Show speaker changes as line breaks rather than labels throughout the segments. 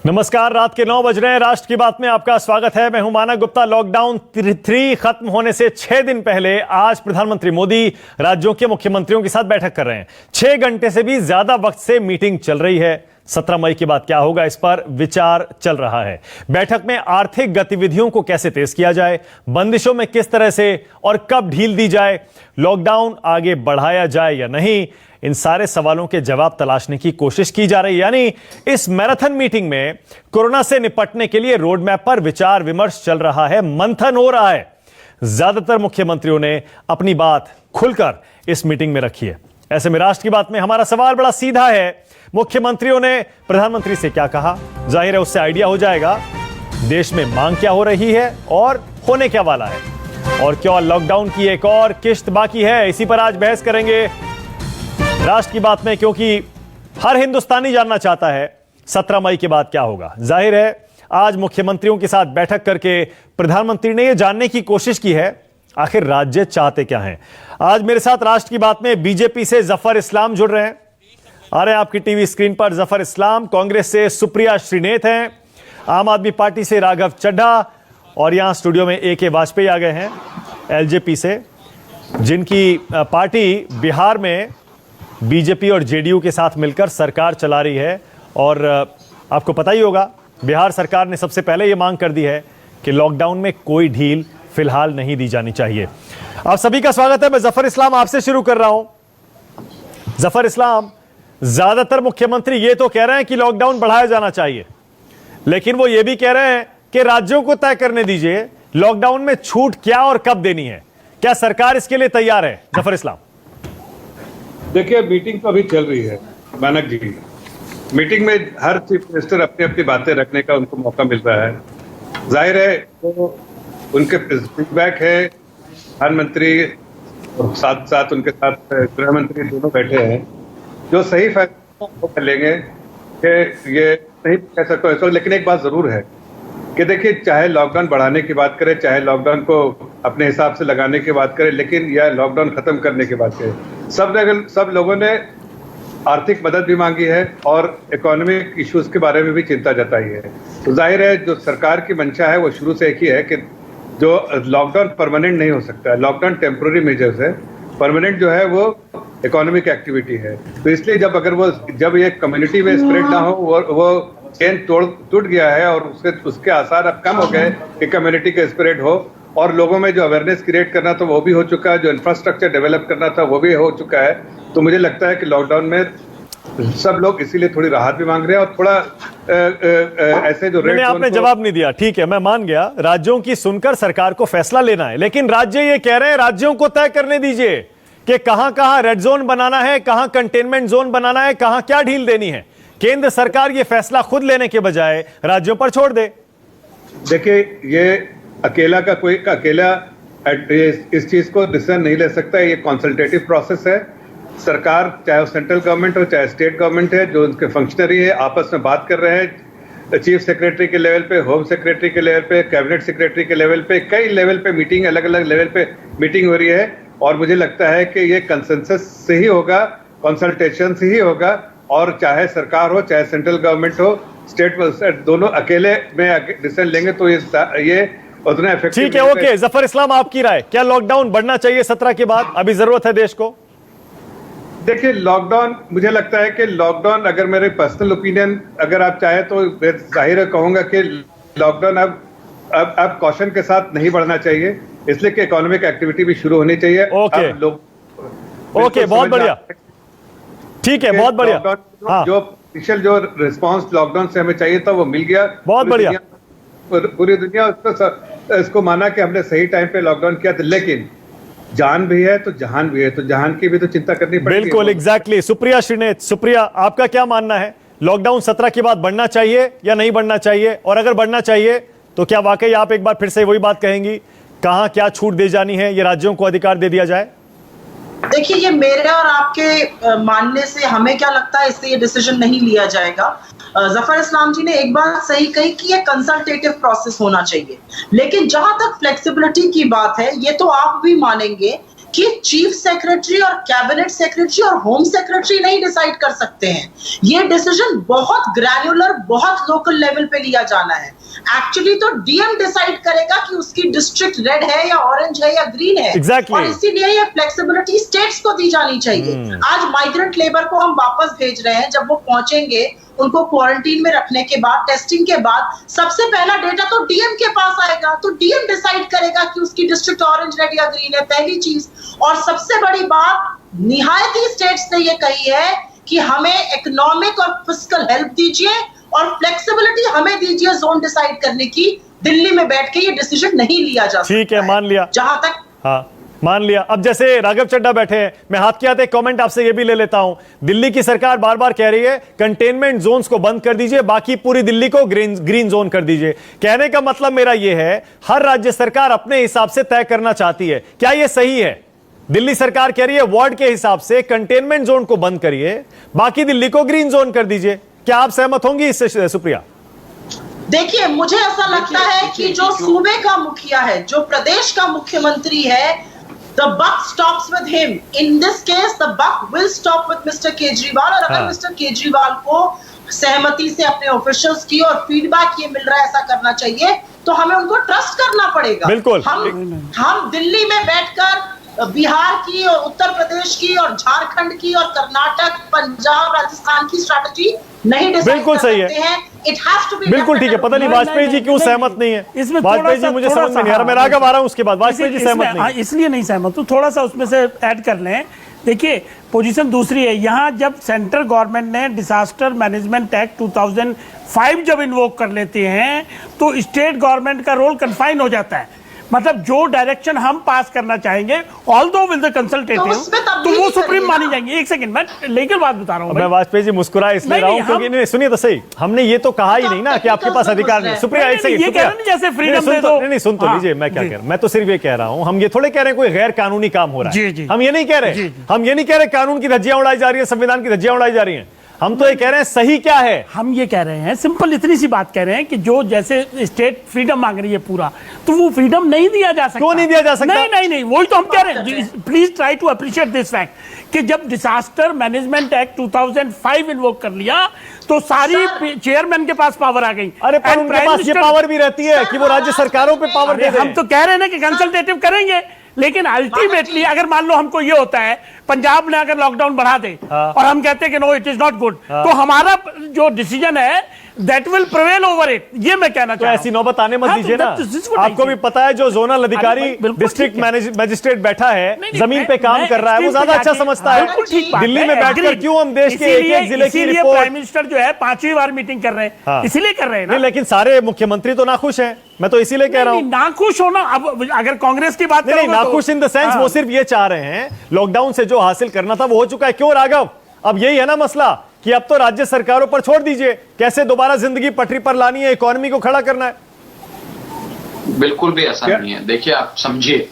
नमस्कार, रात के 9 बज रहे हैं। राष्ट्र की बात में आपका स्वागत है। मैं हूं मानव गुप्ता। लॉकडाउन 3 खत्म होने से 6 दिन पहले आज प्रधानमंत्री मोदी राज्यों के मुख्यमंत्रियों के साथ बैठक कर रहे हैं। 6 घंटे से भी ज्यादा वक्त से मीटिंग चल रही है। 17 मई के बाद क्या होगा, इस पर विचार चल रहा है। बैठक में आर्थिक गतिविधियों को कैसे तेज किया जाए, बंदिशों में किस तरह से और कब ढील दी जाए, लॉकडाउन आगे बढ़ाया जाए या नहीं, इन सारे सवालों के जवाब तलाशने की कोशिश की जा रही है। यानी इस मैराथन मीटिंग में कोरोना से निपटने के लिए रोड मैप पर विचार विमर्श चल रहा है, मंथन हो रहा है। ज्यादातर मुख्यमंत्रियों ने अपनी बात खुलकर इस मीटिंग में रखी है। ऐसे में राष्ट्र की बात में हमारा सवाल बड़ा सीधा है, मुख्यमंत्रियों ने प्रधानमंत्री से क्या कहा? जाहिर है उससे आइडिया हो जाएगा देश में मांग क्या हो रही है और होने क्या वाला है, और क्या लॉकडाउन की एक और किश्त बाकी है। इसी पर आज बहस करेंगे राष्ट्र की बात में, क्योंकि हर हिंदुस्तानी जानना चाहता है 17 मई के बाद क्या होगा। जाहिर है आज मुख्यमंत्रियों के साथ बैठक करके प्रधानमंत्री ने यह जानने की कोशिश की है आखिर राज्य चाहते क्या हैं। आज मेरे साथ राष्ट्र की बात में बीजेपी से जफर इस्लाम जुड़ रहे हैं। आ रहे हैं आपकी टीवी स्क्रीन पर जफर इस्लाम। कांग्रेस से सुप्रिया श्रीनेत हैं। आम आदमी पार्टी से राघव चड्ढा, और यहां स्टूडियो में ए.के. वाजपेयी आ गए हैं एलजेपी से, जिनकी पार्टी बिहार में बीजेपी और जेडीयू के साथ मिलकर सरकार चला रही है। और आपको पता ही होगा बिहार सरकार ने सबसे पहले यह मांग कर दी है कि लॉकडाउन में कोई ढील फिलहाल नहीं दी जानी चाहिए। आप सभी का स्वागत है। मैं जफर इस्लाम आपसे शुरू कर रहा हूं। जफर इस्लाम, ज्यादातर मुख्यमंत्री ये तो कह रहे हैं कि लॉकडाउन बढ़ाया जाना चाहिए, लेकिन वो ये भी कह रहे हैं कि राज्यों को तय करने दीजिए लॉकडाउन में छूट क्या और कब देनी है। क्या सरकार इसके लिए तैयार है? जफर इस्लाम,
देखिए, मीटिंग तो अभी चल रही है मानक जी। मीटिंग में हर चीफ मिनिस्टर अपनी अपनी बातें रखने का उनको मौका मिल रहा है। जाहिर है तो उनके फीडबैक है। प्रधानमंत्री और साथ साथ उनके साथ गृह मंत्री दोनों बैठे हैं, जो सही फैसला वो कर लेंगे कि ये नहीं कह सकते इस वक्त। लेकिन एक बात जरूर है कि देखिए, चाहे लॉकडाउन बढ़ाने की बात करें, चाहे लॉकडाउन को अपने हिसाब से लगाने की बात करें, लेकिन यह लॉकडाउन खत्म करने की बात करें, सब लोगों ने आर्थिक मदद भी मांगी है और इकोनॉमिक इश्यूज के बारे में भी चिंता जताई है। तो जाहिर है जो सरकार की मंशा है वो शुरू से एक ही है कि जो लॉकडाउन परमानेंट नहीं हो सकता है। लॉकडाउन टेम्पोररी मेजर्स है, परमानेंट जो है वो इकोनॉमिक एक्टिविटी है। तो इसलिए जब ये कम्युनिटी में स्प्रेड ना हो, वो चेन टूट गया है और उसके आसार अब कम हो गए कि कम्युनिटी का स्प्रेड हो, और लोगों में जो अवेयरनेस क्रिएट करना था वो भी हो चुका है, जो इंफ्रास्ट्रक्चर डेवलप करना था वो भी हो चुका है। तो मुझे लगता है कि लॉकडाउन में सब लोग इसीलिए थोड़ी राहत भी मांग रहे हैं और थोड़ा ऐसे जो रेट
आपने जवाब नहीं दिया, ठीक है, मैं मान गया। राज्यों की सुनकर सरकार को फैसला लेना है, लेकिन राज्य ये कह रहे हैं राज्यों को तय करने दीजिए कि कहां रेड जोन बनाना है, कहां कंटेनमेंट जोन बनाना है, कहां क्या ढील देनी है। केंद्र सरकार ये फैसला खुद लेने के बजाय राज्यों पर छोड़ दे।
देखिए, ये अकेला इस चीज को डिसीजन नहीं ले सकता है। ये कंसल्टेटिव प्रोसेस है। सरकार, चाहे वो सेंट्रल गवर्नमेंट हो चाहे स्टेट गवर्नमेंट है, जो उनके फंक्शनरी है, आपस में बात कर रहे हैं। चीफ सेक्रेटरी के लेवल पे, होम सेक्रेटरी के लेवल पे, कैबिनेट सेक्रेटरी के लेवल पे, कई लेवल पे मीटिंग, अलग अलग लेवल पे मीटिंग हो रही है। और मुझे लगता है कि ये कंसेंसस से ही होगा, कंसल्टेशन से ही होगा। और चाहे सरकार हो चाहे सेंट्रल गवर्नमेंट हो, स्टेट दोनों अकेले में डिसीजन लेंगे तो ये उतना इफेक्टिव।
ठीक है, ओके। जफर इस्लाम, आपकी राय क्या? लॉकडाउन बढ़ना चाहिए 17 के बाद? अभी जरूरत है देश को?
देखिए, लॉकडाउन, मुझे लगता है कि लॉकडाउन, अगर मेरे पर्सनल ओपिनियन अगर आप चाहे तो जाहिर कहूंगा कि लॉकडाउन अब कॉशन के साथ नहीं बढ़ना चाहिए, इसलिए कि इकोनॉमिक एक्टिविटी भी शुरू होनी चाहिए।
ओके, बहुत बढ़िया, ठीक है, बहुत बढ़िया।
हाँ, जो इनिशियल जो रिस्पांस लॉकडाउन से हमें चाहिए था वो मिल गया।
बहुत बढ़िया।
पूरी दुनिया इसको माना कि हमने सही टाइम पे लॉकडाउन किया था, लेकिन जान भी है तो जहान भी है, तो जहान की भी तो चिंता करनी पड़ेगी।
बिल्कुल, एग्जैक्टली। सुप्रिया श्रीनेत, सुप्रिया, आपका क्या मानना है? लॉकडाउन 17 के बाद बढ़ना चाहिए या नहीं बढ़ना चाहिए? और अगर बढ़ना चाहिए तो क्या वाकई आप एक बार फिर से वही बात कहेंगी, कहां क्या छूट दे जानी है, ये राज्यों को अधिकार दे दिया जाए?
देखिए, ये मेरे और आपके मानने से हमें क्या लगता है, इससे ये डिसीजन नहीं लिया जाएगा। जफर इस्लाम जी ने एक बात सही कही कि ये कंसल्टेटिव प्रोसेस होना चाहिए, लेकिन जहां तक फ्लेक्सिबिलिटी की बात है, ये तो आप भी मानेंगे कि चीफ सेक्रेटरी और कैबिनेट सेक्रेटरी और होम सेक्रेटरी नहीं डिसाइड कर सकते हैं। ये डिसीजन बहुत ग्रैन्युलर, बहुत लोकल लेवल पे लिया जाना है। एक्चुअली तो डीएम डिसाइड करेगा कि उसकी डिस्ट्रिक्ट रेड है या ऑरेंज है या ग्रीन है।
Exactly.
और इसीलिए ये फ्लेक्सिबिलिटी स्टेट्स को दी जानी चाहिए। आज माइग्रेंट लेबर को हम वापस भेज रहे हैं, जब वो पहुंचेंगे उनको क्वारंटीन में रखने के बाद, टेस्टिंग के बाद, सबसे पहला डेटा तो डीएम के पास आएगा, तो डीएम डिसाइड करेगा कि उसकी डिस्ट्रिक्ट ऑरेंज, रेड या ग्रीन है, पहली चीज। और सबसे बड़ी बात, निहायती स्टेट्स ने ये कही है कि हमें इकोनॉमिक और फिस्कल हेल्प दीजिए और फ्लेक्सिबिलिटी हमें दीजिए जोन डिसाइड करने की। दिल्ली में बैठ के ये डिसीजन नहीं लिया जा सकता।
ठीक है, मान लिया।
जहां तक
हाँ, मान लिया। अब जैसे राघव चड्ढा बैठे हैं, मैं हाथ के हाथ एक कमेंट आपसे ये भी ले लेता हूं। दिल्ली की सरकार बार बार कह रही है कंटेनमेंट जोन्स को बंद कर दीजिए, बाकी पूरी दिल्ली को ग्रीन जोन कर दीजिए। कहने का मतलब मेरा ये है, हर राज्य सरकार अपने हिसाब से तय करना चाहती है। क्या यह सही है? दिल्ली सरकार कह रही है वार्ड के हिसाब से कंटेनमेंट जोन को बंद करिए, बाकी दिल्ली को ग्रीन जोन कर दीजिए। क्या आप सहमत होंगी इससे, सुप्रिया?
देखिए, मुझे ऐसा लगता है कि जो सूबे का मुखिया है, जो प्रदेश का मुख्यमंत्री है, the buck stops with him. In this case, the buck will stop with Mr. Kejriwal. और अगर मिस्टर केजरीवाल को सहमति से अपने ऑफिशियल्स की और फीडबैक ये मिल रहा है ऐसा करना चाहिए, तो हमें उनको ट्रस्ट करना पड़ेगा।
बिल्कुल।
हम दिल्ली में बैठकर बिहार की और उत्तर प्रदेश की और झारखंड की और कर्नाटक, पंजाब, राजस्थान की स्ट्रैटेजी नहीं डिसाइड
बिल्कुल सही है।
It has to be
बिल्कुल ठीक है। पता नहीं वाजपेयी जी क्यों सहमत नहीं है।
इसमें
वाजपेयी जी मुझे समझ में नहीं आ रहा। मैं राघव आ रहा हूं उसके बाद। वाजपेयी जी सहमत नहीं,
इसलिए नहीं सहमत हूं, थोड़ा सा उसमें से ऐड कर लें। देखिए, पोजीशन दूसरी है। यहां जब सेंट्रल गवर्नमेंट ने डिजास्टर मैनेजमेंट एक्ट 2005 जब इन्वोक कर लेते हैं, तो स्टेट गवर्नमेंट का रोल कन्फाइन हो जाता है। मतलब जो डायरेक्शन हम पास करना चाहेंगे, ऑल्दो विद द कंसल्टेटिव, तो वो सुप्रीम मानी जाएंगे। एक सेकंड, मैं लीगल बात बता रहा हूं।
मैं वाजपेयी जी मुस्कुराए इसलिए रहा हूं क्योंकि नहीं, सुनिए तो सही, हमने ये तो कहा ही नहीं ना कि आपके पास अधिकार नहीं। सुप्रिया, एक सेकंड,
ये कह रहे हैं जैसे फ्रीडम दे दो।
नहीं, सुन तो लीजिए मैं क्या कह रहा हूं। मैं तो सिर्फ ये कह रहा हूं, हम ये थोड़े कह रहे हैं कोई गैर कानूनी काम हो रहा है। हम ये नहीं कह रहे, हम ये नहीं कह रहे कानून की धज्जियां उड़ाई जा रही है, संविधान की धज्जियां उड़ाई जा रही हैं। हम तो ये कह रहे हैं सही क्या है।
हम ये कह रहे हैं, सिंपल इतनी सी बात कह रहे हैं कि जो जैसे स्टेट फ्रीडम मांग रही है पूरा, तो वो फ्रीडम नहीं दिया जा सकता।
क्यों नहीं दिया जा सकता?
नहीं, वही तो हम कह रहे हैं। Please try to appreciate this fact कि जब डिजास्टर मैनेजमेंट एक्ट 2005 इन्वोक कर लिया, तो सारी चेयरमैन के पास पावर आ गई।
अरे पर उनके पास ये पावर भी रहती है कि वो राज्य सरकारों पे पावर दे दें।
हम तो कह रहे हैं ना कि कंसल्टेटिव करेंगे, लेकिन अल्टीमेटली अगर मान लो हमको ये होता है, पंजाब ने अगर लॉकडाउन बढ़ा दे और हम कहते हैं कि no it is not good, तो हमारा जो डिसीजन है that will prevail over it. ये मैं कहना चाहता हूं।
ऐसी नौबत आने मत दीजिए ना। आपको भी पता है जो जोनल अधिकारी डिस्ट्रिक्ट मैजिस्ट्रेट बैठा है, जमीन पे काम कर रहा है, वो ज्यादा अच्छा समझता है। दिल्ली में बैठकर क्यों हम देश के एक जिले की रिपोर्ट।
प्राइम मिनिस्टर जो है 5वीं बार मीटिंग कर रहे हैं, इसीलिए कर रहे हैं ना।
लेकिन सारे मुख्यमंत्री तो नाखुश हैं। मैं तो इसीलिए कह रहा हूं
नाखुश होना। अब अगर कांग्रेस की बात
नहीं, नाखुश इन द सेंस वो सिर्फ ये चाह रहे हैं लॉकडाउन से जो हासिल करना था वो हो चुका है। क्यों राघव? अब यही है ना मसला कि अब तो राज्य सरकारों पर छोड़ दीजिए, कैसे दोबारा जिंदगी पटरी पर लानी है, इकोनॉमी को खड़ा करना है।
बिल्कुल भी ऐसा नहीं है। देखिए, आप समझिए,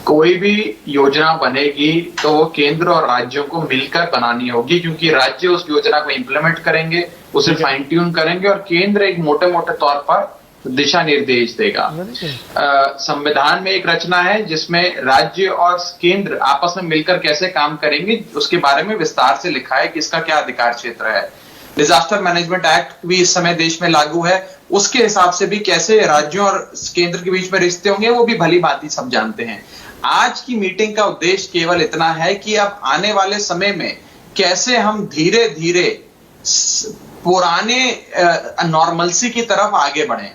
कोई भी योजना बनेगी तो वो केंद्र और राज्यों को मिलकर बनानी होगी, क्योंकि राज्य उस योजना को इंप्लीमेंट करेंगे, उसे फाइन ट्यून करेंगे और केंद्र एक मोटे मोटे तौर पर दिशा निर्देश देगा। संविधान में एक रचना है जिसमें राज्य और केंद्र आपस में मिलकर कैसे काम करेंगे उसके बारे में विस्तार से लिखा है कि इसका क्या अधिकार क्षेत्र है। डिजास्टर मैनेजमेंट एक्ट भी इस समय देश में लागू है, उसके हिसाब से भी कैसे राज्यों और केंद्र के बीच में रिश्ते होंगे वो भी भली भांति सब जानते हैं। आज की मीटिंग का उद्देश्य केवल इतना है कि अब आने वाले समय में कैसे हम धीरे धीरे पुराने नॉर्मलसी की तरफ आगे बढ़ें।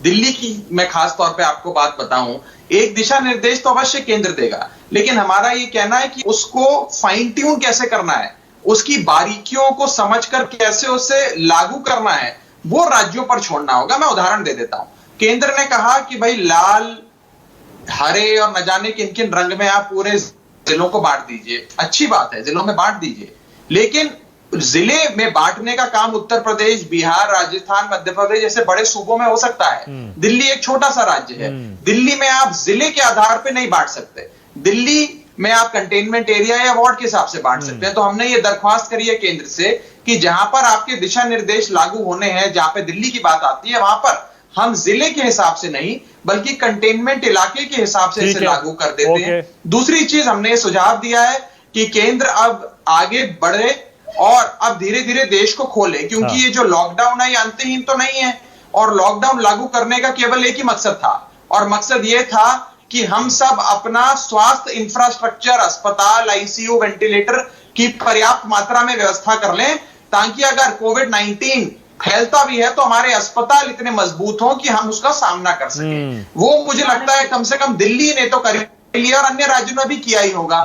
दिल्ली की मैं खास तौर पे आपको बात बताऊं, एक दिशा निर्देश तो अवश्य केंद्र देगा, लेकिन हमारा ये कहना है कि उसको फाइन ट्यून कैसे करना है, उसकी बारीकियों को समझकर कैसे उसे लागू करना है, वो राज्यों पर छोड़ना होगा। मैं उदाहरण दे देता हूं। केंद्र ने कहा कि भाई लाल, हरे और न जाने किन किन रंग में आप पूरे जिलों को बांट दीजिए। अच्छी बात है, जिलों में बांट दीजिए, लेकिन जिले में बांटने का काम उत्तर प्रदेश, बिहार, राजस्थान, मध्य प्रदेश जैसे बड़े सूबों में हो सकता है। दिल्ली एक छोटा सा राज्य है, दिल्ली में आप जिले के आधार पे नहीं बांट सकते। दिल्ली में आप कंटेनमेंट एरिया या वार्ड के हिसाब से बांट सकते हैं। तो हमने ये दरख्वास्त करी है केंद्र से कि जहां पर आपके दिशा निर्देश लागू होने हैं, जहां पे दिल्ली की बात आती है, वहां पर हम जिले के हिसाब से नहीं बल्कि कंटेनमेंट इलाके के हिसाब से इसे लागू कर देते हैं। दूसरी चीज हमने सुझाव दिया है कि केंद्र अब आगे बढ़े और अब धीरे धीरे देश को खोले, क्योंकि ये जो लॉकडाउन है ये अंतहीन तो नहीं है, और लॉकडाउन लागू करने का केवल एक ही मकसद था, और मकसद ये था कि हम सब अपना स्वास्थ्य इंफ्रास्ट्रक्चर, अस्पताल, आईसीयू, वेंटिलेटर की पर्याप्त मात्रा में व्यवस्था कर लें, ताकि अगर कोविड-19 फैलता भी है तो हमारे अस्पताल इतने मजबूत हों कि हम उसका सामना कर सकें। वो मुझे लगता है कम से कम दिल्ली ने तो कर लिया और अन्य राज्यों ने भी किया ही होगा।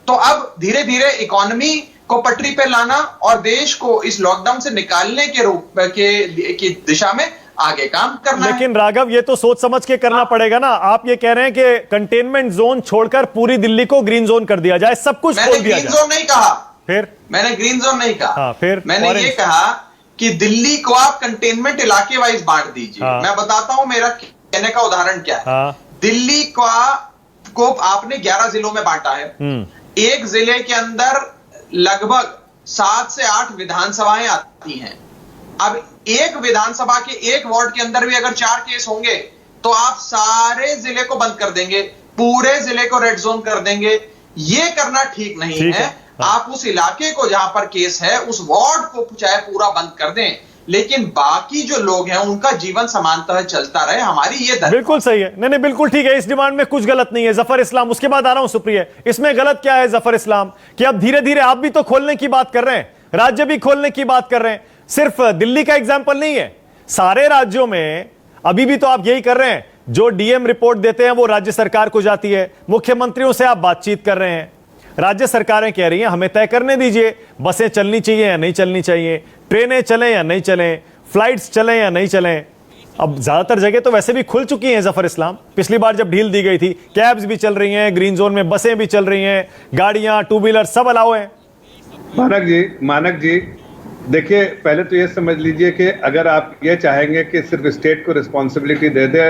तो अब धीरे धीरे इकोनॉमी को पटरी पे लाना और देश को इस लॉकडाउन से निकालने के रूप की दिशा में आगे काम करना है।
लेकिन राघव, ये तो सोच समझ के करना पड़ेगा ना। आप ये कह रहे हैं कि कंटेनमेंट जोन छोड़कर पूरी दिल्ली को ग्रीन जोन कर दिया जाए, सब कुछ खोल दिया जाए।
ग्रीन जोन नहीं कहा,
फिर
मैंने ग्रीन जोन नहीं कहा,
फिर
मैंने ये कहा कि दिल्ली को आप कंटेनमेंट इलाके वाइज बांट दीजिए। मैं बताता हूं मेरा कहने का उदाहरण क्या है। दिल्ली को आपने 11 जिलों में बांटा है। एक जिले के अंदर लगभग 7 से 8 विधानसभाएं आती हैं। अब एक विधानसभा के एक वार्ड के अंदर भी अगर 4 केस होंगे तो आप सारे जिले को बंद कर देंगे, पूरे जिले को रेड जोन कर देंगे। ये करना ठीक नहीं है। आप उस इलाके को जहां पर केस है उस वार्ड को चाहे पूरा बंद कर दें, लेकिन बाकी जो लोग हैं उनका जीवन समानतः चलता रहे। हमारी ये
बिल्कुल सही है। नहीं, बिल्कुल ठीक है। इस डिमांड में कुछ गलत नहीं है। जफर इस्लाम, उसके बाद आ रहा हूं सुप्रिया। इसमें गलत क्या है जफर इस्लाम कि अब धीरे धीरे आप भी तो खोलने की बात कर रहे हैं, राज्य भी खोलने की बात कर रहे हैं। सिर्फ दिल्ली का एग्जाम्पल नहीं है, सारे राज्यों में अभी भी तो आप यही कर रहे हैं। जो डीएम रिपोर्ट देते हैं वो राज्य सरकार को जाती है, मुख्यमंत्रियों से आप बातचीत कर रहे हैं, राज्य सरकारें कह रही हैं हमें तय करने दीजिए बसें चलनी चाहिए या नहीं चलनी चाहिए, ट्रेनें चलें या नहीं चलें, फ्लाइट्स चलें या नहीं चलें। अब ज्यादातर जगह तो वैसे भी खुल चुकी हैं जफर इस्लाम। पिछली बार जब ढील दी गई थी, कैब्स भी चल रही हैं, ग्रीन जोन में बसें भी चल रही हैं, गाड़ियां, टू व्हीलर सब अलाउ हैं।
मानक जी देखिए, पहले तो ये समझ लीजिए कि अगर आप ये चाहेंगे कि सिर्फ स्टेट को रिस्पॉन्सिबिलिटी दे दे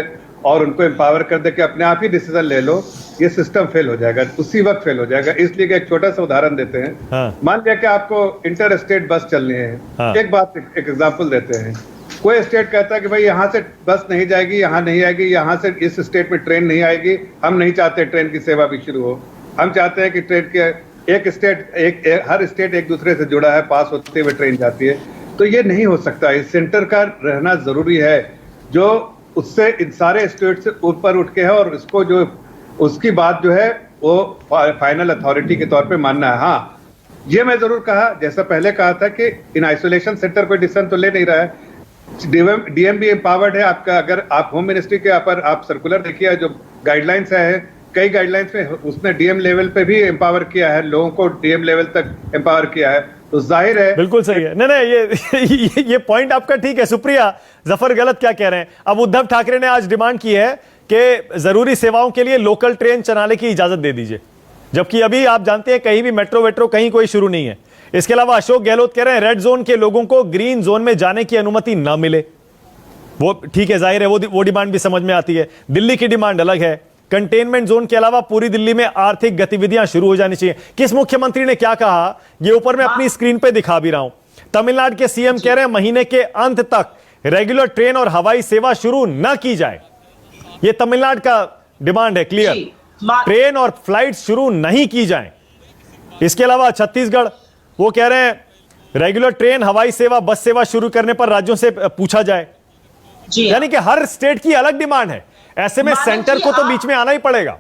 और उनको एम्पावर कर दे कि अपने आप ही डिसीजन ले लो, ये सिस्टम फेल हो जाएगा, उसी वक्त फेल हो जाएगा। इसलिए कि एक छोटा सा उदाहरण देते हैं। मान लिया कि आपको इंटर स्टेट बस चलनी है। एक एग्जांपल देते हैं। कोई स्टेट कहता है कि भाई यहाँ से बस नहीं जाएगी, यहाँ नहीं आएगी, यहाँ से इस स्टेट में ट्रेन नहीं आएगी, हम नहीं चाहते ट्रेन की सेवा भी शुरू हो, हम चाहते हैं कि ट्रेन के हर स्टेट एक दूसरे से जुड़ा है, पास होते हुए ट्रेन जाती है। तो ये नहीं हो सकता। इस सेंटर का रहना जरूरी है, जो उससे इन सारे स्टेट से ऊपर उठ के है, और इसको जो उसकी बात जो है वो फाइनल अथॉरिटी के तौर पे मानना है। हाँ, ये मैं जरूर कहा, जैसा पहले कहा था कि इन आइसोलेशन सेंटर कोई डिसीजन तो ले नहीं रहा है। डीएम भी एम्पावर्ड है आपका। अगर आप होम मिनिस्ट्री के ऊपर आप सर्कुलर देखिए, जो गाइडलाइंस है, कई गाइडलाइंस में उसने डीएम लेवल पे भी एम्पावर किया है, लोगों को डीएम लेवल तक एम्पावर किया है। तो जाहिर है,
बिल्कुल सही है। नहीं, ये पॉइंट आपका ठीक है। सुप्रिया, जफर गलत क्या कह रहे हैं। अब उद्धव ठाकरे ने आज डिमांड की है कि जरूरी सेवाओं के लिए लोकल ट्रेन चलाने की इजाजत दे दीजिए, जबकि अभी आप जानते हैं कहीं भी मेट्रो वेट्रो कहीं कोई शुरू नहीं है। इसके अलावा अशोक गहलोत कह रहे हैं रेड जोन के लोगों को ग्रीन जोन में जाने की अनुमति ना मिले। वो ठीक है, जाहिर है, वो डिमांड भी समझ में आती है। दिल्ली की डिमांड अलग है। कंटेनमेंट जोन के अलावा पूरी दिल्ली में आर्थिक गतिविधियां शुरू हो जानी चाहिए। किस मुख्यमंत्री ने क्या कहा, ये ऊपर मैं अपनी स्क्रीन पे दिखा भी रहा हूं। तमिलनाडु के सीएम कह रहे हैं महीने के अंत तक रेगुलर ट्रेन और हवाई सेवा शुरू न की जाए। ये तमिलनाडु का डिमांड है, क्लियर। ट्रेन और फ्लाइट शुरू नहीं की जाए। इसके अलावा छत्तीसगढ़, वो कह रहे हैं रेगुलर ट्रेन, हवाई सेवा, बस सेवा शुरू करने पर राज्यों से पूछा जाए। यानी कि हर स्टेट की अलग डिमांड है। ऐसे में सेंटर को तो बीच में आना ही पड़ेगा।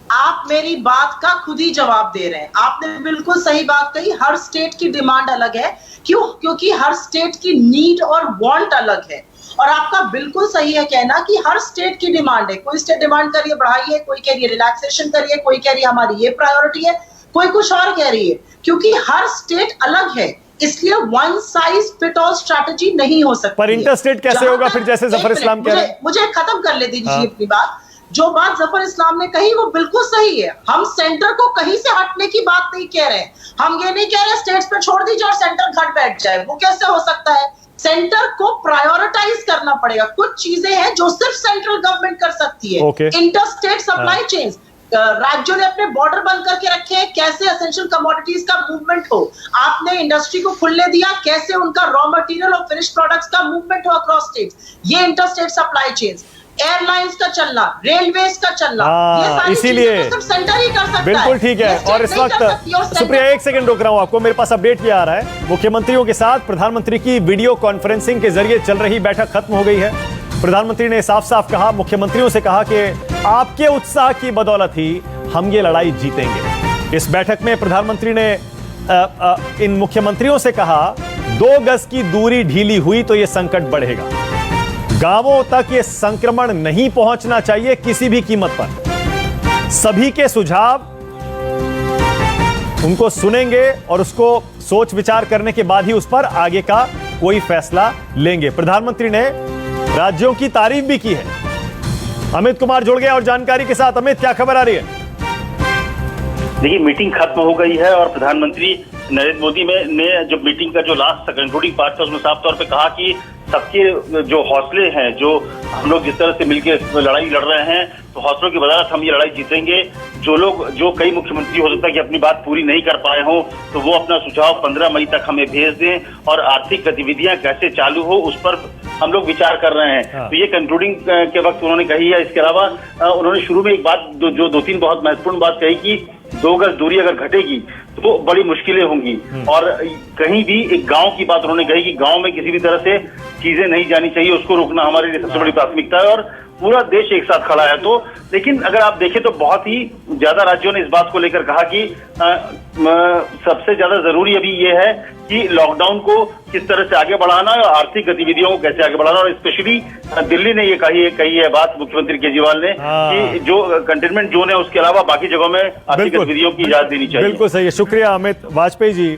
आप मेरी बात का खुद ही जवाब दे रहे हैं। आपने बिल्कुल सही बात कही, हर स्टेट की डिमांड अलग है। क्यों? क्योंकि हर स्टेट की नीड और वांट अलग है। और आपका बिल्कुल सही है कहना कि हर स्टेट की डिमांड है। कोई स्टेट डिमांड कर रही है बढ़ाइए, कोई कह रही है रिलैक्सेशन करिए, कोई कह रही है हमारी ये प्रायोरिटी है, कोई कुछ और कह रही है। क्योंकि हर स्टेट अलग है, इसलिए one size fit all strategy नहीं हो सकती।
पर इंटरस्टेट कैसे होगा फिर, जैसे जफर इस्लाम कह रहे हैं?
मुझे खत्म कर ले दीजिए अपनी बात। जो बात जफर इस्लाम ने कही वो बिल्कुल सही है। हम सेंटर को कहीं से हटने की बात नहीं कह रहे। हम ये नहीं कह रहे स्टेट्स पे छोड़ दीजिए और सेंटर घट बैठ जाए, वो कैसे हो सकता है। सेंटर को प्रायोरिटाइज करना पड़ेगा। कुछ चीजें हैं जो सिर्फ सेंट्रल गवर्नमेंट कर सकती है। इंटर स्टेट सप्लाई चेन्स, राज्यों ने अपने बॉर्डर बंद करके रखे हैं, कैसे एसेंशियल कमोडिटीज का मूवमेंट हो। आपने इंडस्ट्री को खुलने दिया, कैसे उनका रॉ मटेरियल और फिनिश प्रोडक्ट्स का मूवमेंट हो अक्रॉस स्टेट्स। ये इंटरस्टेट सप्लाई चेन्स, एयरलाइंस का चलना, रेलवेज का चलना, ये सारी
इसीलिए
चीजें तो सिर्फ सेंटर ही कर सकता है।
बिल्कुल ठीक है।
ये स्टेट
और इस
नहीं कर
वक्त
सकती और सेंटर-
सुप्रिया एक सेकंड रोक रहा हूं आपको, मेरे पास अपडेट भी आ रहा है। मुख्यमंत्रियों के साथ प्रधानमंत्री की वीडियो कॉन्फ्रेंसिंग के जरिए चल रही बैठक खत्म हो गई है। प्रधानमंत्री ने साफ साफ कहा, मुख्यमंत्रियों से कहा कि आपके उत्साह की बदौलत ही हम ये लड़ाई जीतेंगे। इस बैठक में प्रधानमंत्री ने इन मुख्यमंत्रियों से कहा 2 गज की दूरी ढीली हुई तो यह संकट बढ़ेगा, गांवों तक ये संक्रमण नहीं पहुंचना चाहिए किसी भी कीमत पर। सभी के सुझाव उनको सुनेंगे और उसको सोच विचार करने के बाद ही उस पर आगे का कोई फैसला लेंगे। प्रधानमंत्री ने राज्यों की तारीफ भी की है। अमित कुमार जुड़ गए और जानकारी के साथ। अमित, क्या खबर आ रही है?
देखिए, मीटिंग खत्म हो गई है और प्रधानमंत्री नरेंद्र मोदी ने जो मीटिंग का जो लास्ट कंक्लूडिंग पार्ट था उसमें साफ तौर पे कहा कि सबके जो हौसले हैं, जो हम लोग जिस तरह से मिलकर लड़ाई लड़ रहे हैं, तो हौसलों की बदौलत हम ये लड़ाई जीतेंगे। जो कई मुख्यमंत्री हो सकता है कि अपनी बात पूरी नहीं कर पाए हों, तो वो अपना सुझाव 15 मई तक हमें भेज दें और आर्थिक गतिविधियां कैसे चालू हो उस पर हम लोग विचार कर रहे हैं। तो ये कंक्लूडिंग के वक्त उन्होंने कही है। इसके अलावा उन्होंने शुरू में एक बात जो 2-3 बहुत महत्वपूर्ण बात कही कि 2 गज दूरी अगर घटेगी तो बड़ी मुश्किलें होंगी। और कहीं भी एक गांव की बात उन्होंने कही कि गांव में किसी भी तरह से चीजें नहीं जानी चाहिए, उसको रोकना हमारे लिए सबसे बड़ी प्राथमिकता है और पूरा देश एक साथ खड़ा है। तो लेकिन अगर आप देखें तो बहुत ही ज्यादा राज्यों ने इस बात को लेकर कहा कि सबसे ज्यादा जरूरी अभी ये है कि लॉकडाउन को किस तरह से आगे बढ़ाना और आर्थिक गतिविधियों को कैसे आगे बढ़ाना। और स्पेशली दिल्ली ने ये कही है बात, मुख्यमंत्री केजरीवाल ने, कि जो कंटेनमेंट जोन है उसके अलावा बाकी जगहों में आर्थिक गतिविधियों की इजाजत देनी चाहिए।
बिल्कुल सही है, शुक्रिया अमित। वाजपेयी जी,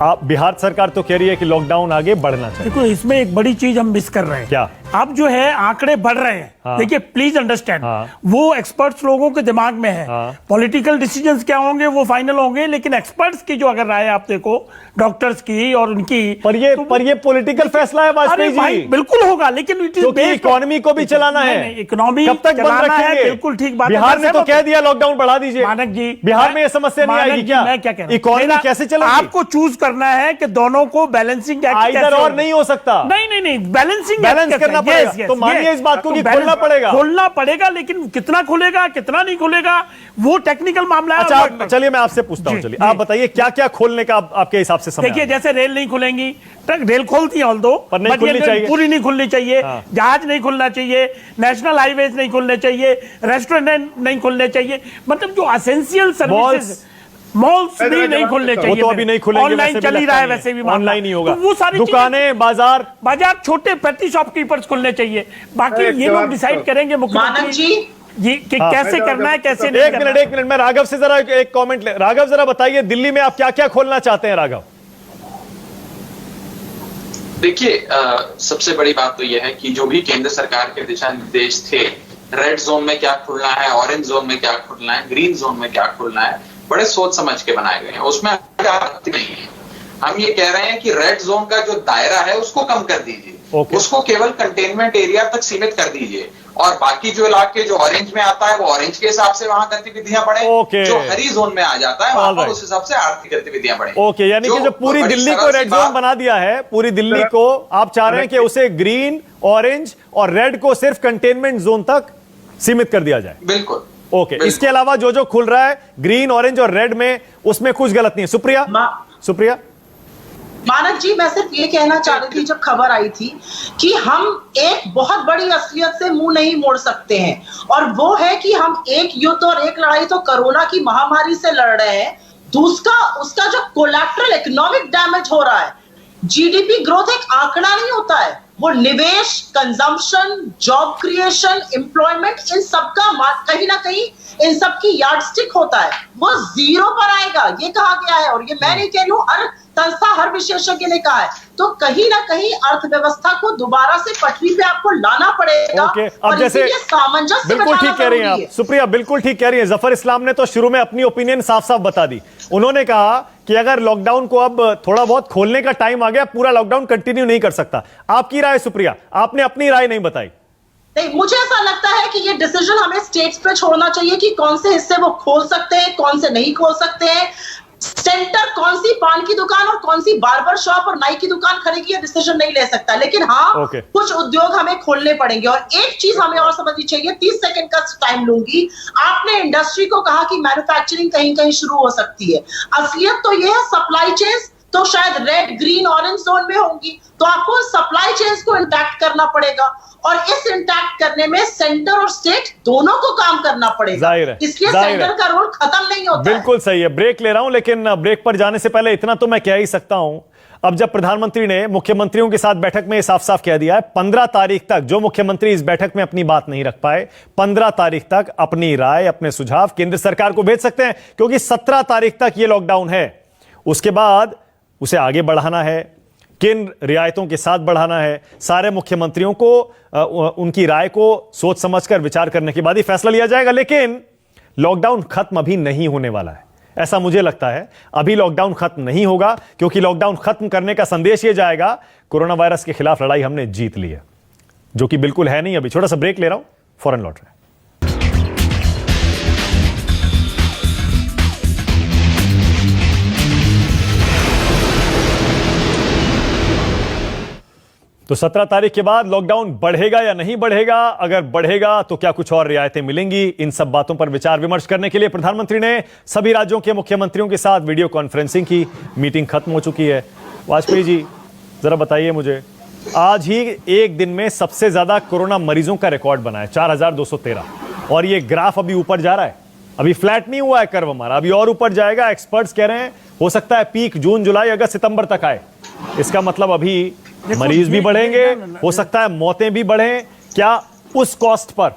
आप बिहार सरकार तो कह रही है कि लॉकडाउन आगे बढ़ना चाहिए।
देखो, इसमें एक बड़ी चीज हम मिस कर रहे हैं।
क्या?
अब जो है आंकड़े बढ़ रहे हैं।
हाँ।
देखिए, प्लीज अंडरस्टैंड,
हाँ।
वो एक्सपर्ट्स लोगों के दिमाग में है।
हाँ।
पॉलिटिकल डिसीजंस क्या होंगे वो फाइनल होंगे, लेकिन एक्सपर्ट्स की जो अगर राय आप देखो, डॉक्टर्स की और उनकी,
पर ये पॉलिटिकल फैसला है वाजपेयी जी।
बिल्कुल होगा, लेकिन इट इज
क्योंकि इकोनॉमी को भी चलाना है।
इकोनॉमी
कब तक बंद रखेंगे?
बिल्कुल ठीक बात है।
बिहार ने तो कह दिया लॉकडाउन बढ़ा दीजिए।
मानक जी,
बिहार में ये समस्या नहीं आएगी क्या?
मैं क्या कह रहा हूं,
इकोनॉमी कैसे चलेगी?
आपको चूज करना है कि दोनों को बैलेंसिंग
इधर और नहीं हो सकता।
नहीं, बैलेंसिंग
बैलेंस करना पड़ेगा। तो मानिए इस बात को कि खोलना पड़ेगा,
लेकिन कितना खुलेगा कितना नहीं खुलेगा वो टेक्निकल मामला है।
अच्छा, चलिए मैं आपसे पूछता हूं। चलिए आप बताइए क्या क्या खोलने का आपके हिसाब से समय?
देखिए, जैसे रेल नहीं खुलेंगी, रेल खोलती है ऑल्दो,
पर नहीं खुलनी चाहिए,
पूरी नहीं खुलनी चाहिए। जहाज नहीं खुलना चाहिए, नेशनल हाईवेज नहीं खुलने चाहिए, रेस्टोरेंट नहीं खुलने चाहिए। मतलब जो एसेंशियल सर्विसेज, मॉल्स भी नहीं खुलने चाहिए।
वो तो अभी नहीं खुलेंगे,
ऑनलाइन चल ही रहा है, वैसे भी
ऑनलाइन ही होगा।
तो वो सारी
दुकानें, बाजार
छोटे पेटी शॉपकीपर्स खुलने चाहिए। बाकी ये लोग डिसाइड करेंगे मुख्यमंत्री जी ये कि कैसे करना है, कैसे नहीं करना है।
एक मिनट मैं राघव से जरा एक कमेंट ले। राघव, जरा बताइए दिल्ली में आप क्या क्या खोलना चाहते हैं? राघव,
देखिए, सबसे बड़ी बात तो यह है कि जो भी केंद्र सरकार के दिशा निर्देश थे, रेड जोन में क्या खुलना है, ऑरेंज जोन में क्या खुलना है, ग्रीन जोन में क्या खुलना है, बड़े सोच समझ के बनाए गए हैं। उसमें आपत्ति नहीं है। हम ये कह रहे हैं कि रेड जोन का जो दायरा है उसको कम कर दीजिए, उसको केवल कंटेनमेंट एरिया तक सीमित कर दीजिए और बाकी जो इलाके जो ऑरेंज में आता है वो ऑरेंज के हिसाब से वहां गतिविधियां बढ़े। जो हरी जोन में आ जाता है वहां पर उस हिसाब से आर्थिक गतिविधियां बढ़े।
ओके, यानी कि जो पूरी दिल्ली को रेड जोन बना दिया है, पूरी दिल्ली को आप चाह रहे हैं कि उसे ग्रीन, ऑरेंज और रेड को सिर्फ कंटेनमेंट जोन तक सीमित कर दिया जाए।
बिल्कुल।
ओके, इसके अलावा जो खुल रहा है ग्रीन, ऑरेंज और रेड में, उसमें कुछ गलत नहीं है। सुप्रिया
मानक जी, मैं सिर्फ ये कहना चाह रही थी जब खबर आई थी कि हम एक बहुत बड़ी असलियत से मुंह नहीं मोड़ सकते हैं, और वो है कि हम एक युद्ध और एक लड़ाई तो कोरोना की महामारी से लड़ रहे हैं, दूसरा उसका जो कोलैटरल इकोनॉमिक डैमेज हो रहा है। जीडीपी ग्रोथ एक आंकड़ा नहीं होता है, वो निवेश, कंजम्पशन, जॉब क्रिएशन, एम्प्लॉयमेंट, इन सबका कहीं ना कहीं इन सब की यार्डस्टिक होता है, वो जीरो पर आएगा, ये कहा गया है। और ये मैं नहीं कह रही हूं, हर संस्था, हर विशेषज्ञ ने कहा है। तो कहीं ना कहीं अर्थव्यवस्था को दोबारा से पटरी पे आपको लाना पड़ेगा।
अब जैसे
सामंजस्य
बिल्कुल ठीक कह रही हैं आप सुप्रिया, बिल्कुल ठीक कह रही हैं। जफर इस्लाम ने तो शुरू में अपनी ओपिनियन साफ साफ बता दी। उन्होंने कहा कि अगर लॉकडाउन को अब थोड़ा बहुत खोलने का टाइम आ गया, पूरा लॉकडाउन कंटिन्यू नहीं कर सकता। आपकी राय सुप्रिया? आपने अपनी राय नहीं बताई।
नहीं, मुझे ऐसा लगता है कि ये डिसीजन हमें स्टेट्स पे छोड़ना चाहिए कि कौन से हिस्से वो खोल सकते हैं, कौन से नहीं खोल सकते हैं। सेंटर कौन सी पान की दुकान और कौन सी बार्बर शॉप और नाई की दुकान खोलेगी ये डिसीजन नहीं ले सकता, लेकिन हाँ कुछ उद्योग हमें खोलने पड़ेंगे। और एक चीज हमें और समझनी चाहिए, 30 सेकंड का टाइम लूंगी। आपने इंडस्ट्री को कहा कि मैन्युफैक्चरिंग कहीं कहीं शुरू हो सकती है, असलियत तो ये है सप्लाई चेन तो शायद रेड ग्रीन ऑरेंज जोन में होंगी, तो आपको सप्लाई चेन्स को इंटैक्ट करना पड़ेगा और इस इंटैक्ट करने में सेंटर और स्टेट दोनों को काम करना पड़ेगा।
जाहिर है,
इसलिए सेंटर का रोल खत्म नहीं होता।
बिल्कुल सही है। ब्रेक ले रहा हूं, लेकिन ब्रेक पर जाने से पहले इतना तो मैं कह ही सकता हूं, अब जब प्रधानमंत्री ने मुख्यमंत्रियों के साथ बैठक में साफ साफ कह दिया है 15 तारीख तक जो मुख्यमंत्री इस बैठक में अपनी बात नहीं रख पाए, 15 तारीख तक अपनी राय, अपने सुझाव केंद्र सरकार को भेज सकते हैं, क्योंकि 17 तारीख तक यह लॉकडाउन है। उसके बाद उसे आगे बढ़ाना है, किन रियायतों के साथ बढ़ाना है, सारे मुख्यमंत्रियों को उनकी राय को सोच समझकर विचार करने के बाद ही फैसला लिया जाएगा। लेकिन लॉकडाउन खत्म अभी नहीं होने वाला है, ऐसा मुझे लगता है। अभी लॉकडाउन खत्म नहीं होगा, क्योंकि लॉकडाउन खत्म करने का संदेश यह जाएगा कोरोना वायरस के खिलाफ लड़ाई हमने जीत ली है, जो कि बिल्कुल है नहीं। अभी छोटा सा ब्रेक ले रहा हूं, फौरन लौट रहे हैं। तो 17 तारीख के बाद लॉकडाउन बढ़ेगा या नहीं बढ़ेगा? अगर बढ़ेगा तो क्या कुछ और रियायतें मिलेंगी? इन सब बातों पर विचार विमर्श करने के लिए प्रधानमंत्री ने सभी राज्यों के मुख्यमंत्रियों के साथ वीडियो कॉन्फ्रेंसिंग की। मीटिंग खत्म हो चुकी है। वाजपेयी जी, जरा बताइए मुझे, आज ही एक दिन में सबसे ज्यादा कोरोना मरीजों का रिकॉर्ड बना है 4213, और ये ग्राफ अभी ऊपर जा रहा है, अभी फ्लैट नहीं हुआ है कर्व हमारा, अभी और ऊपर जाएगा। एक्सपर्ट्स कह रहे हैं हो सकता है पीक जून जुलाई अगस्त सितंबर तक आए। इसका मतलब अभी मरीज भी बढ़ेंगे, हो सकता है मौतें भी बढ़ें। क्या उस कॉस्ट पर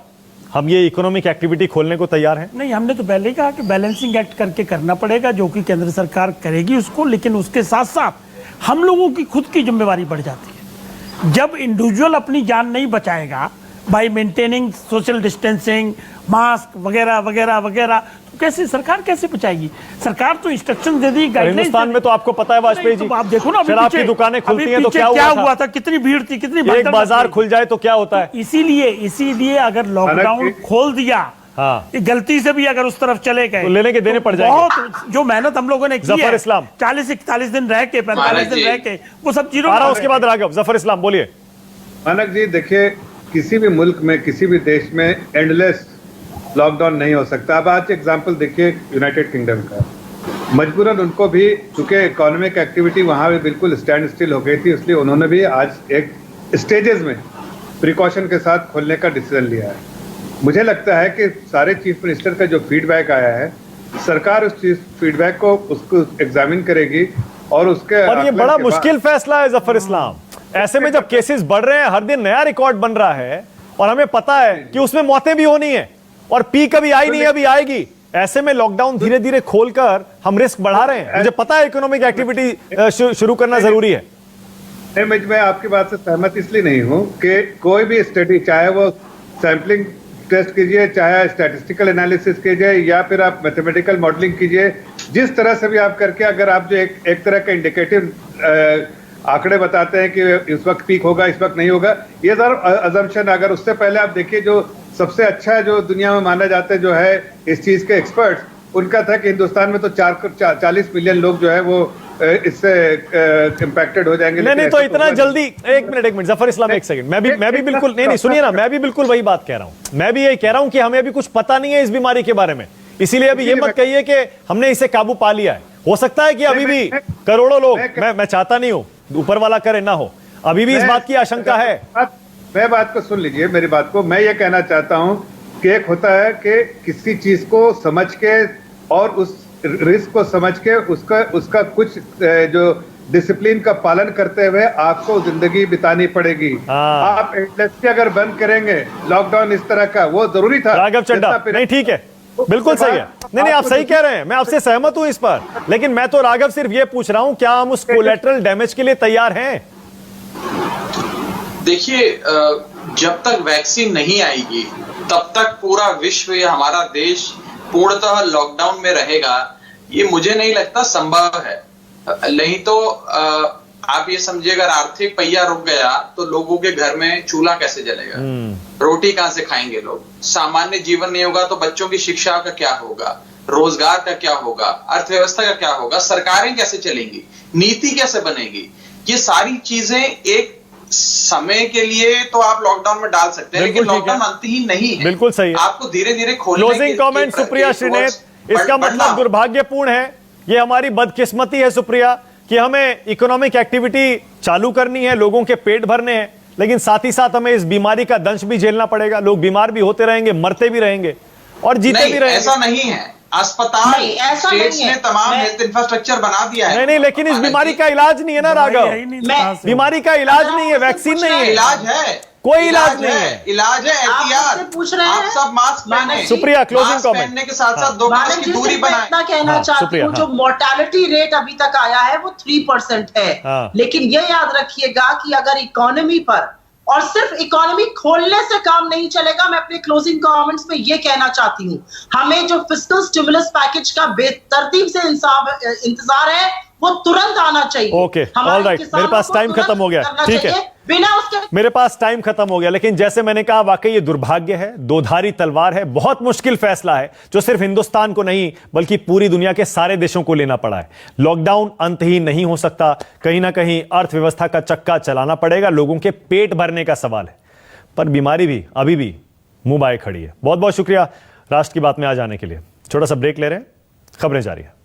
हम ये इकोनॉमिक एक्टिविटी खोलने को तैयार हैं?
नहीं, हमने तो पहले ही कहा कि बैलेंसिंग एक्ट करके करना पड़ेगा, जो कि केंद्र सरकार करेगी उसको, लेकिन उसके साथ साथ हम लोगों की खुद की जिम्मेवारी बढ़ जाती है। जब इंडिविजुअल अपनी जान नहीं बचाएगा bye maintaining social distancing, mask वगैरह वगैरह वगैरह, तो कैसे सरकार कैसे बचाएगी? सरकार तो इंस्ट्रक्शन दे दी, गाइडलाइंस।
हिंदुस्तान में तो आपको पता है वाजपेयी जी,
तो आप देखो ना,
शराब की दुकानें खुलती हैं तो क्या हुआ था?
कितनी भीड़ थी, कितनी
एक बाजार खुल जाए तो क्या होता है?
इसीलिए अगर लॉकडाउन खोल दिया,
हाँ,
गलती से भी अगर उस तरफ चले गए
तो लेने के देने पड़ जाएंगे।
बहुत जो मेहनत हम लोगों ने की
जफर
है,
इस्लाम
40-41 दिन रह के 45 दिन रह के वो सब जीरो।
उसके बाद राघव, जफर इस्लाम बोलिए।
मानक जी देखिए, किसी भी मुल्क में, किसी भी देश में एंडलेस लॉकडाउन नहीं हो सकता। अब आज एग्जांपल देखिए यूनाइटेड किंगडम का, मजबूरन उनको भी, चूंकि इकोनॉमिक एक्टिविटी वहां भी बिल्कुल स्टैंड स्टिल हो गई थी, इसलिए उन्होंने भी आज एक स्टेजेस में प्रिकॉशन के साथ खोलने का डिसीजन लिया है। मुझे लगता है कि सारे चीफ मिनिस्टर का जो फीडबैक आया है, सरकार उस चीज फीडबैक को उसको एग्जामिन करेगी और उसके,
और ये बड़ा मुश्किल फैसला है जफर इस्लाम। ऐसे में जब केसेस बढ़ रहे हैं, हर दिन नया रिकॉर्ड बन रहा है, और हमें पता है कि उसमें मौतें भी होनी है, और पीक अभी आई नहीं, अभी आएगी। ऐसे में लॉकडाउन धीरे धीरे खोलकर हम रिस्क बढ़ा रहे हैं। मुझे पता है इकोनॉमिक एक्टिविटी शुरू करना जरूरी है।
मैं आपकी बात से सहमत इसलिए नहीं हूं कि कोई भी स्टडी, चाहे वो सैंपलिंग टेस्ट कीजिए, चाहे स्टैटिस्टिकल एनालिसिस कीजिए, या फिर आप मैथमेटिकल मॉडलिंग कीजिए, जिस तरह से भी आप करके, अगर आप जो एक तरह का इंडिकेटिव आंकड़े बताते हैं कि इस वक्त पीक होगा, इस वक्त नहीं होगा, ये सर अजम्पशन। अगर उससे पहले आप देखिए, जो सबसे अच्छा जो दुनिया में माना जाता है, जो है इस चीज के एक्सपर्ट्स, उनका था कि हिंदुस्तान में तो 40 मिलियन लोग जो है वो इससे इंपैक्टेड हो जाएंगे।
नहीं तो इतना जल्दी, एक मिनट जफर इस्लाम, एक सेकंड, मैं भी बिल्कुल नहीं, सुनिए ना, मैं भी बिल्कुल वही बात कह रहा हूं। मैं भी यही कह रहा हूं कि हमें अभी कुछ पता नहीं है इस बीमारी के बारे में, इसीलिए अभी ये मत कहिए कि हमने इसे काबू पा लिया है। हो सकता है कि अभी भी करोड़ों लोग, मैं चाहता नहीं हूं ऊपर वाला करे ना हो, अभी भी इस बात की आशंका है।
मैं बात को सुन लीजिए, मेरी बात को। मैं ये कहना चाहता हूं कि एक होता है कि किसी चीज को समझ के और उस रिस्क को समझ के उसका कुछ जो डिसिप्लिन का पालन करते हुए आपको जिंदगी बितानी पड़ेगी। आप इंडस्ट्री अगर बंद करेंगे, लॉकडाउन इस तरह का, वो जरूरी था।
राघव चड्ढा, नहीं ठीक है, बिल्कुल सही है। नहीं आप सही कह रहे हैं, मैं आपसे सहमत हूं इस पर, लेकिन मैं तो राघव सिर्फ ये पूछ रहा हूं, क्या हम उस कोलैटरल डैमेज के लिए तैयार हैं?
देखिए, जब तक वैक्सीन नहीं आएगी तब तक पूरा विश्व या हमारा देश पूर्णतः लॉकडाउन में रहेगा, ये मुझे नहीं लगता संभव है। नहीं तो आप ये समझिए अगर आर्थिक पहिया रुक गया तो लोगों के घर में चूल्हा कैसे जलेगा, रोटी कहां से खाएंगे लोग, सामान्य जीवन नहीं होगा तो बच्चों की शिक्षा का क्या होगा, रोजगार का क्या होगा, अर्थव्यवस्था का क्या होगा, सरकारें कैसे चलेंगी, नीति कैसे बनेगी। ये सारी चीजें एक समय के लिए तो आप लॉकडाउन में डाल सकते हैं, लेकिन लॉकडाउन अंतहीन नहीं है।
बिल्कुल सही है।
आपको धीरे धीरे खोलने
क्लोजिंग कमेंट सुप्रिया श्रीनेत, इसका मतलब दुर्भाग्यपूर्ण है, ये हमारी बदकिस्मती है सुप्रिया कि हमें इकोनॉमिक एक्टिविटी चालू करनी है, लोगों के पेट भरने हैं, लेकिन साथ ही साथ हमें इस बीमारी का दंश भी झेलना पड़ेगा। लोग बीमार भी होते रहेंगे, मरते भी रहेंगे और जीते भी रहेंगे।
ऐसा नहीं है, अस्पताल स्टेट्स ने तमाम हेल्थ इंफ्रास्ट्रक्चर बना दिया है।
नहीं, लेकिन इस बीमारी का इलाज नहीं है ना राघव, बीमारी का इलाज नहीं है, वैक्सीन नहीं है,
इलाज है,
कोई इलाज नहीं है,
इलाज है एहतियात।
पूछ रहे हैं
आप सब मास्क पहने,
सुप्रिया क्लोजिंग कमेंट
पहनने के साथ साथ 2 गज की दूरी बनाएं।
इतना कहना चाहती हूँ, जो मोर्टेलिटी रेट अभी तक आया है वो 3% है, लेकिन ये याद रखिएगा कि अगर इकोनॉमी पर और सिर्फ इकोनॉमी खोलने से काम नहीं चलेगा। मैं अपने क्लोजिंग कमेंट्स में ये कहना चाहती हूँ, हमें जो फिस्कल स्टिमुलस पैकेज का बेतरतीब से इंतजार है वो तुरंत आना चाहिए।
ओके, ऑल राइट, मेरे पास टाइम खत्म हो गया, ठीक है,
बिना उसके
मेरे पास टाइम खत्म हो गया। लेकिन जैसे मैंने कहा, वाकई ये दुर्भाग्य है, दोधारी तलवार है, बहुत मुश्किल फैसला है जो सिर्फ हिंदुस्तान को नहीं बल्कि पूरी दुनिया के सारे देशों को लेना पड़ा है। लॉकडाउन अंतहीन नहीं हो सकता, कहीं ना कहीं अर्थव्यवस्था का चक्का चलाना पड़ेगा, लोगों के पेट भरने का सवाल है, पर बीमारी भी अभी भी मुंह बाए खड़ी है। बहुत बहुत शुक्रिया राष्ट्र की बात में आ जाने के लिए। छोटा सा ब्रेक ले रहे हैं, खबरें जारी है।